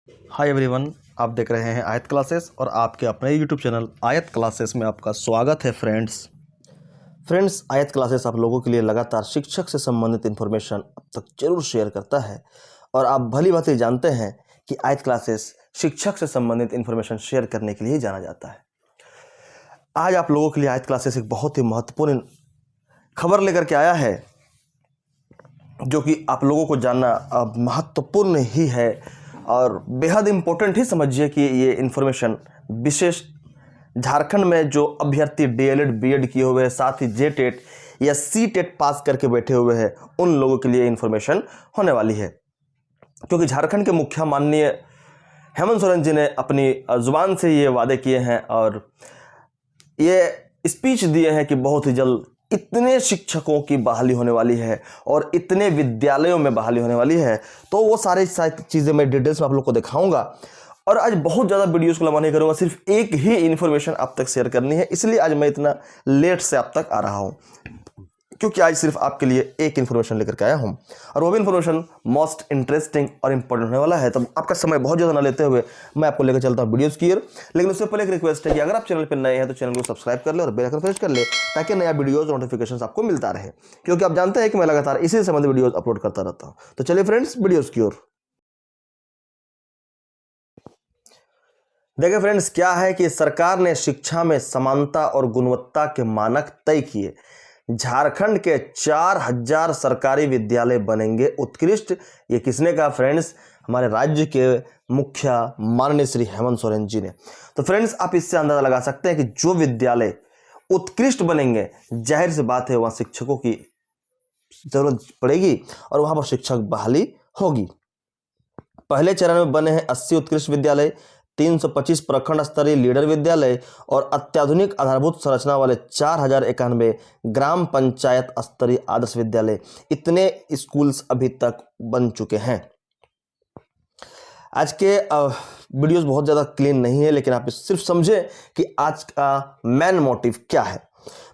Hi everyone, आप देख रहे हैं आयत क्लासेस और आपके अपने यूट्यूब चैनल आयत क्लासेस में आपका स्वागत है। फ्रेंड्स, आयत क्लासेस आप लोगों के लिए लगातार शिक्षक से संबंधित इन्फॉर्मेशन अब तक जरूर शेयर करता है और आप भली भांति जानते हैं कि आयत क्लासेस शिक्षक से संबंधित इन्फॉर्मेशन शेयर करने के लिए जाना जाता है। आज आप लोगों के लिए आयत क्लासेस एक बहुत ही महत्वपूर्ण खबर लेकर के आया है, जो कि आप लोगों को जानना अब महत्वपूर्ण ही है और बेहद इम्पोर्टेंट ही समझिए कि ये इन्फॉर्मेशन विशेष झारखंड में जो अभ्यर्थी डीएलएड बीएड किए हुए हैं, साथ ही जेटेट या सीटेट पास करके बैठे हुए हैं, उन लोगों के लिए इन्फॉर्मेशन होने वाली है। क्योंकि झारखंड के मुखिया माननीय हेमंत सोरेन जी ने अपनी जुबान से ये वादे किए हैं और ये स्पीच दिए हैं कि बहुत ही जल्द इतने शिक्षकों की बहाली होने वाली है और इतने विद्यालयों में बहाली होने वाली है। तो वो सारी चीज़ें मैं डिटेल्स में आप लोग को दिखाऊंगा और आज बहुत ज़्यादा वीडियोस को लंबा नहीं करूँगा, सिर्फ एक ही इन्फॉर्मेशन आप तक शेयर करनी है, इसलिए आज मैं इतना लेट से आप तक आ रहा हूँ, क्योंकि आज सिर्फ आपके लिए एक इन्फॉर्मेशन लेकर के आया हूँ और वो भी इन्फॉर्मेशन मोस्ट इंटरेस्टिंग और इंपॉर्टेंट होने वाला है। तो आपका समय बहुत ज़्यादा ना लेते हुए मैं आपको लेकर चलता हूँ वीडियोस की ओर। लेकिन उससे पहले एक रिक्वेस्ट है कि अगर आप चैनल पर नए हैं तो चैनल को सब्सक्राइब कर ले और बेल आइकन प्रेस कर ले, ताकि नया वीडियोज नोटिफिकेशन आपको मिलता रहे, क्योंकि आप जानते हैं कि मैं लगातार इसी से संबंधित वीडियोज अपलोड करता रहता हूँ। तो चलिए फ्रेंड्स, वीडियोज़ की ओर। देखिए फ्रेंड्स, क्या है कि सरकार ने शिक्षा में समानता और गुणवत्ता के मानक तय किए। झारखंड के 4000 सरकारी विद्यालय बनेंगे उत्कृष्ट। ये किसने कहा फ्रेंड्स? हमारे राज्य के मुखिया माननीय श्री हेमंत सोरेन जी ने। तो फ्रेंड्स, आप इससे अंदाजा लगा सकते हैं कि जो विद्यालय उत्कृष्ट बनेंगे, जाहिर सी बात है वहाँ शिक्षकों की जरूरत पड़ेगी और वहाँ पर शिक्षक बहाली होगी। पहले चरण में बने हैं 80 उत्कृष्ट विद्यालय, 325 प्रखंड स्तरीय लीडर विद्यालय और अत्याधुनिक आधारभूत संरचना वाले 4091 ग्राम पंचायत स्तरीय आदर्श विद्यालय। इतने स्कूल्स अभी तक बन चुके हैं। आज के वीडियोस बहुत ज़्यादा क्लीन नहीं है, लेकिन आप सिर्फ समझें कि आज का मेन मोटिव क्या है।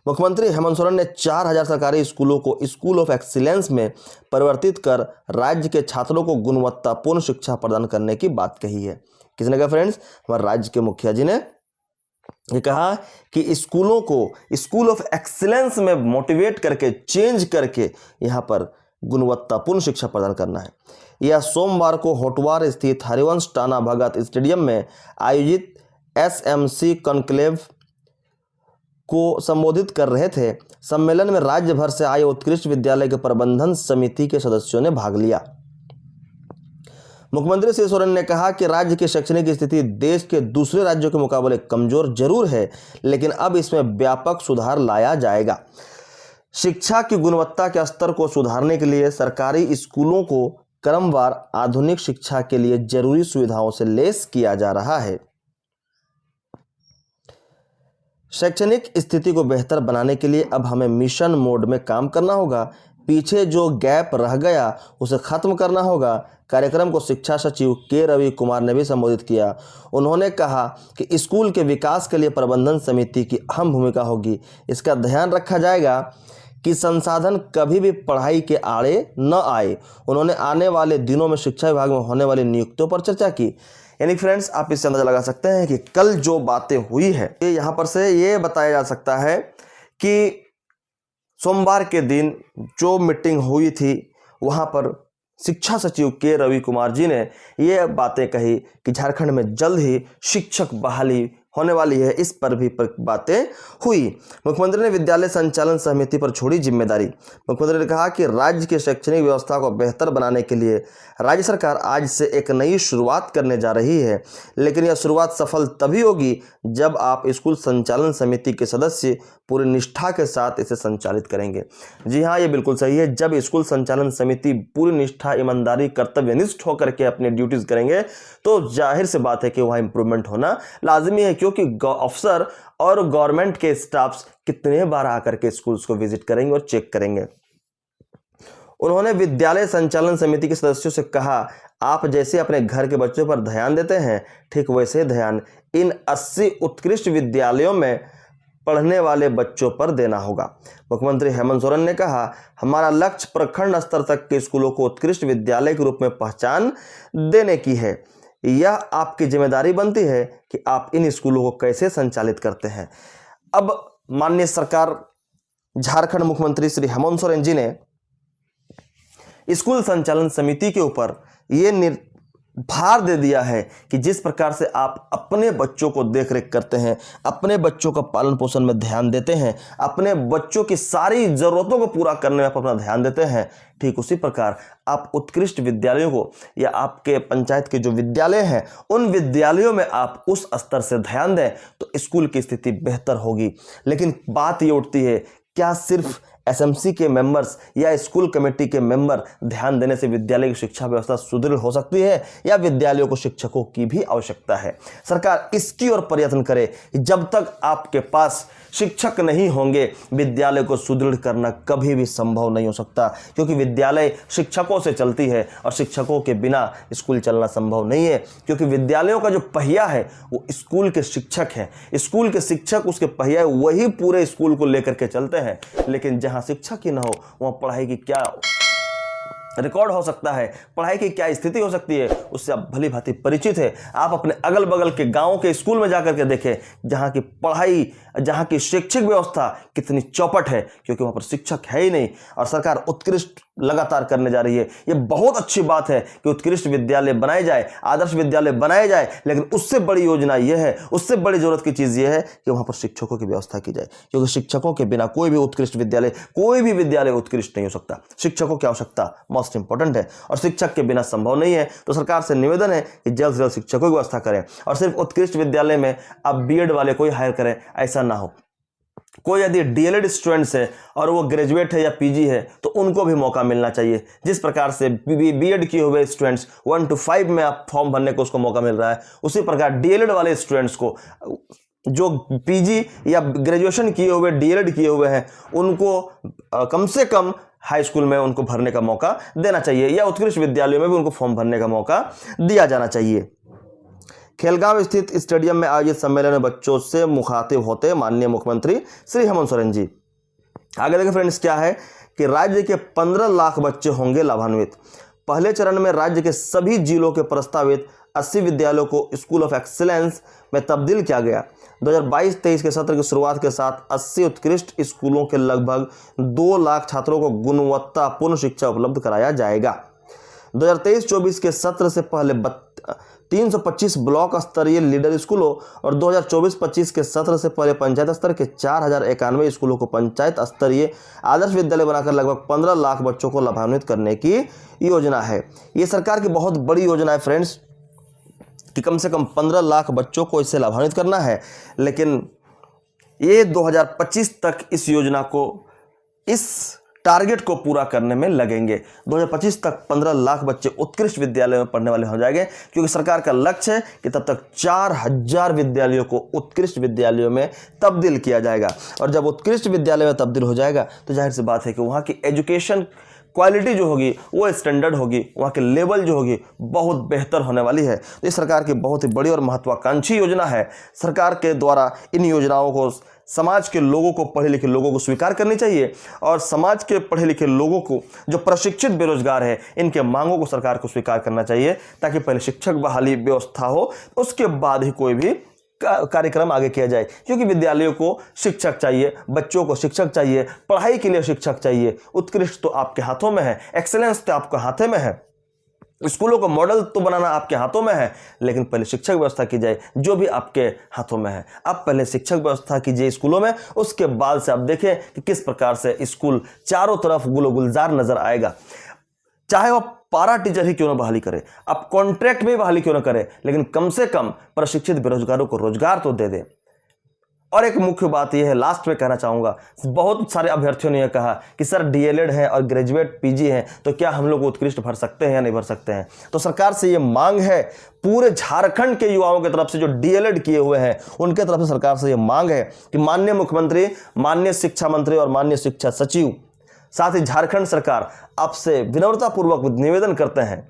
मुख्यमंत्री हेमंत सोरेन ने 4000 सरकारी स्कूलों को स्कूल ऑफ एक्सीलेंस में परिवर्तित कर राज्य के छात्रों को गुणवत्तापूर्ण शिक्षा प्रदान करने की बात कही है। किसने कहा फ्रेंड्स? हमारे राज्य के मुखिया जी ने ये कहा कि स्कूलों को स्कूल ऑफ एक्सीलेंस में मोटिवेट करके, चेंज करके यहाँ पर गुणवत्तापूर्ण शिक्षा प्रदान करना है। यह सोमवार को होटवार स्थित हरिवंश टाना भगत स्टेडियम में आयोजित एसएमसी कॉन्क्लेव को संबोधित कर रहे थे। सम्मेलन में राज्य भर से आए उत्कृष्ट विद्यालय के प्रबंधन समिति के सदस्यों ने भाग लिया। मुख्यमंत्री श्री सोरेन ने कहा कि राज्य की शैक्षणिक स्थिति देश के दूसरे राज्यों के मुकाबले कमजोर जरूर है, लेकिन अब इसमें व्यापक सुधार लाया जाएगा। शिक्षा की गुणवत्ता के स्तर को सुधारने के लिए सरकारी स्कूलों को क्रमवार आधुनिक शिक्षा के लिए जरूरी सुविधाओं से लैस किया जा रहा है। शैक्षणिक स्थिति को बेहतर बनाने के लिए अब हमें मिशन मोड में काम करना होगा। पीछे जो गैप रह गया उसे खत्म करना होगा। कार्यक्रम को शिक्षा सचिव के रवि कुमार ने भी संबोधित किया। उन्होंने कहा कि स्कूल के विकास के लिए प्रबंधन समिति की अहम भूमिका होगी। इसका ध्यान रखा जाएगा कि संसाधन कभी भी पढ़ाई के आड़े न आए। उन्होंने आने वाले दिनों में शिक्षा विभाग में होने वाली नियुक्तियों पर चर्चा की। यानी फ्रेंड्स, आप इससे अंदाजा लगा सकते हैं कि कल जो बातें हुई है, यहाँ पर से ये बताया जा सकता है कि सोमवार के दिन जो मीटिंग हुई थी, वहाँ पर शिक्षा सचिव के रवि कुमार जी ने ये बातें कही कि झारखंड में जल्द ही शिक्षक बहाली होने वाली है। इस पर भी बातें हुई। मुख्यमंत्री ने विद्यालय संचालन समिति पर छोड़ी जिम्मेदारी। मुख्यमंत्री ने कहा कि राज्य की शैक्षणिक व्यवस्था को बेहतर बनाने के लिए राज्य सरकार आज से एक नई शुरुआत करने जा रही है, लेकिन यह शुरुआत सफल तभी होगी जब आप स्कूल संचालन समिति के सदस्य पूरी निष्ठा के साथ इसे संचालित करेंगे। जी हाँ, ये बिल्कुल सही है। जब स्कूल संचालन समिति पूरी निष्ठा, ईमानदारी, कर्तव्यनिष्ठ होकर के अपने ड्यूटीज करेंगे तो जाहिर से बात है कि वहाँ इंप्रूवमेंट होना लाजमी है, क्योंकि अफसर और गवर्नमेंट के स्टाफ्स कितने बार आकर के स्कूल्स को विजिट करेंगे और चेक करेंगे। उन्होंने विद्यालय संचालन समिति के सदस्यों से कहा, आप जैसे अपने घर के बच्चों पर ध्यान देते हैं, ठीक वैसे ध्यान इन 80 उत्कृष्ट विद्यालयों में पढ़ने वाले बच्चों पर देना होगा। मुख्यमंत्री हेमंत सोरेन ने कहा, हमारा लक्ष्य प्रखंड स्तर तक के स्कूलों को उत्कृष्ट विद्यालय के रूप में पहचान देने की है। यह आपकी जिम्मेदारी बनती है कि आप इन स्कूलों को कैसे संचालित करते हैं। अब माननीय सरकार झारखंड मुख्यमंत्री श्री हेमंत सोरेन जी ने स्कूल संचालन समिति के ऊपर ये भार दे दिया है कि जिस प्रकार से आप अपने बच्चों को देखरेख करते हैं, अपने बच्चों का पालन पोषण में ध्यान देते हैं, अपने बच्चों की सारी ज़रूरतों को पूरा करने में आप अपना ध्यान देते हैं, ठीक उसी प्रकार आप उत्कृष्ट विद्यालयों को या आपके पंचायत के जो विद्यालय हैं उन विद्यालयों में आप उस स्तर से ध्यान दें तो स्कूल की स्थिति बेहतर होगी। लेकिन बात ये उठती है, क्या सिर्फ एसएमसी के मेंबर्स या स्कूल कमेटी के मेंबर ध्यान देने से विद्यालय की शिक्षा व्यवस्था सुदृढ़ हो सकती है या विद्यालयों को शिक्षकों की भी आवश्यकता है? सरकार इसकी ओर प्रयत्न करे कि जब तक आपके पास शिक्षक नहीं होंगे विद्यालय को सुदृढ़ करना कभी भी संभव नहीं हो सकता, क्योंकि विद्यालय शिक्षकों से चलती है और शिक्षकों के बिना स्कूल चलना संभव नहीं है। क्योंकि विद्यालयों का जो पहिया है वो स्कूल के शिक्षक हैं, स्कूल के शिक्षक उसके पहिया वही पूरे स्कूल को लेकर के चलते हैं। लेकिन जहां शिक्षक ही ना हो वहां पढ़ाई की क्या रिकॉर्ड हो सकता है, पढ़ाई की क्या स्थिति हो सकती है, उससे आप भली भांति परिचित है। आप अपने अगल बगल के गांव के स्कूल में जाकर के देखें जहां की पढ़ाई, जहां की शैक्षिक व्यवस्था कितनी चौपट है, क्योंकि वहां पर शिक्षक है ही नहीं। और सरकार उत्कृष्ट लगातार करने जा रही है। ये बहुत अच्छी बात है कि उत्कृष्ट विद्यालय बनाए जाए, आदर्श विद्यालय बनाए जाए, लेकिन उससे बड़ी योजना यह है, उससे बड़ी जरूरत की चीज़ यह है कि वहाँ पर शिक्षकों की व्यवस्था की जाए, क्योंकि शिक्षकों के बिना कोई भी उत्कृष्ट विद्यालय, कोई भी विद्यालय उत्कृष्ट नहीं हो सकता। शिक्षकों की आवश्यकता मोस्ट इंपॉर्टेंट है और शिक्षक के बिना संभव नहीं है। तो सरकार से निवेदन है कि जल्द से जल्द शिक्षकों की व्यवस्था करें और सिर्फ उत्कृष्ट विद्यालय में आप बीएड वाले को ही हायर करें, ऐसा ना हो। कोई यदि डीएलएड स्टूडेंट्स है और वो ग्रेजुएट है या पीजी है तो उनको भी मौका मिलना चाहिए। जिस प्रकार से बीएड किए हुए स्टूडेंट्स 1 to 5 में आप फॉर्म भरने को उसको मौका मिल रहा है, उसी प्रकार डीएलएड वाले स्टूडेंट्स को जो पीजी या ग्रेजुएशन किए हुए, डीएलएड किए हुए हैं, उनको कम से कम हाई स्कूल में उनको भरने का मौका देना चाहिए या उत्कृष्ट विद्यालयों में भी उनको फॉर्म भरने का मौका दिया जाना चाहिए। खेलगांव स्थित स्टेडियम में आयोजित सम्मेलन में बच्चों से मुखातिब होते माननीय मुख्यमंत्री श्री हेमंत सोरेन जी। आगे देखिए फ्रेंड्स, क्या है कि राज्य के 15 लाख बच्चे होंगे लाभान्वित। पहले चरण में राज्य के सभी जिलों के प्रस्तावित 80 विद्यालयों को स्कूल ऑफ एक्सीलेंस में तब्दील किया गया। 2022-23 के सत्र की शुरुआत के साथ 80 उत्कृष्ट स्कूलों के लगभग 2 लाख छात्रों को गुणवत्तापूर्ण शिक्षा उपलब्ध कराया जाएगा। 2023-24 के सत्र से पहले 325 ब्लॉक स्तरीय लीडर स्कूलों और 2024-25 के सत्र से पहले पंचायत स्तर के 4091 स्कूलों को पंचायत स्तरीय आदर्श विद्यालय बनाकर लगभग 15 लाख बच्चों को लाभान्वित करने की योजना है। ये सरकार की बहुत बड़ी योजना है फ्रेंड्स कि कम से कम 15 लाख बच्चों को इससे लाभान्वित करना है। लेकिन ये 2025 तक इस योजना को, इस टारगेट को पूरा करने में लगेंगे। 2025 तक 15 लाख बच्चे उत्कृष्ट विद्यालय में पढ़ने वाले हो जाएंगे, क्योंकि सरकार का लक्ष्य है कि तब तक 4000 विद्यालयों को उत्कृष्ट विद्यालयों में तब्दील किया जाएगा। और जब उत्कृष्ट विद्यालय में तब्दील हो जाएगा तो जाहिर सी बात है कि वहाँ की एजुकेशन क्वालिटी जो होगी वो स्टैंडर्ड होगी, वहाँ के लेवल जो होगी बहुत बेहतर होने वाली है। तो इस सरकार की बहुत ही बड़ी और महत्वाकांक्षी योजना है। सरकार के द्वारा इन योजनाओं को समाज के लोगों को, पढ़े लिखे लोगों को स्वीकार करनी चाहिए और समाज के पढ़े लिखे लोगों को, जो प्रशिक्षित बेरोजगार है, इनके मांगों को सरकार को स्वीकार करना चाहिए, ताकि पहले शिक्षक बहाली व्यवस्था हो, उसके बाद ही कोई भी कार्यक्रम आगे किया जाए। क्योंकि विद्यालयों को शिक्षक चाहिए, बच्चों को शिक्षक चाहिए, पढ़ाई के लिए शिक्षक चाहिए। उत्कृष्ट तो आपके हाथों में है, एक्सेलेंस तो आपके हाथों में है, स्कूलों को मॉडल तो बनाना आपके हाथों में है, लेकिन पहले शिक्षक व्यवस्था की जाए जो भी आपके हाथों में है। आप पहले शिक्षक व्यवस्था कीजिए स्कूलों में, उसके बाद से आप देखें कि किस प्रकार से स्कूल चारों तरफ गुलजार नजर आएगा। चाहे वह पारा टीचर ही क्यों ना बहाली करे, आप कॉन्ट्रैक्ट में बहाली क्यों ना करे, लेकिन कम से कम प्रशिक्षित बेरोजगारों को रोजगार तो दे दे। और एक मुख्य बात यह है, लास्ट में कहना चाहूँगा, बहुत सारे अभ्यर्थियों ने यह कहा कि सर डीएलएड है और ग्रेजुएट पीजी हैं तो क्या हम लोग उत्कृष्ट भर सकते हैं या नहीं भर सकते हैं। तो सरकार से ये मांग है, पूरे झारखंड के युवाओं की तरफ से जो डीएलएड किए हुए हैं उनके तरफ से सरकार से ये मांग है कि माननीय मुख्यमंत्री, माननीय शिक्षा मंत्री और माननीय शिक्षा सचिव, साथ ही झारखंड सरकार आपसे विनम्रतापूर्वक निवेदन करते हैं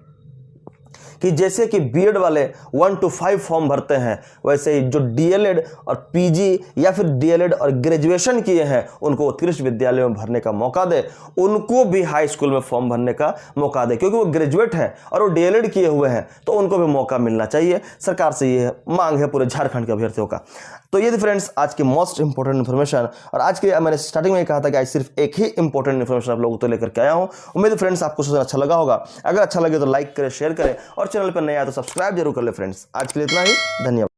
कि जैसे कि बीएड वाले 1 to 5 फॉर्म भरते हैं, वैसे ही जो डीएलएड और पीजी या फिर डीएलएड और ग्रेजुएशन किए हैं उनको उत्कृष्ट विद्यालयों में भरने का मौका दे, उनको भी हाई स्कूल में फॉर्म भरने का मौका दे, क्योंकि वो ग्रेजुएट हैं और वो डीएलएड किए हुए हैं, तो उनको भी मौका मिलना चाहिए। सरकार से ये मांग है पूरे झारखंड के अभ्यर्थियों का। तो ये थी फ्रेंड्स आज की मोस्ट इंपॉर्टेंट इन्फॉर्मेशन, और आज के मैंने स्टार्टिंग में कहा था कि आज सिर्फ एक ही इंपॉर्टेंट इन्फॉर्मेशन आप लोगों को लेकर के आया हूं। उम्मीद है फ्रेंड्स आपको सुनना अच्छा लगा होगा। अगर अच्छा लगे तो लाइक करें, शेयर करें, और चैनल पर नया आए तो सब्सक्राइब जरूर कर ले फ्रेंड्स। आज के लिए इतना ही, धन्यवाद।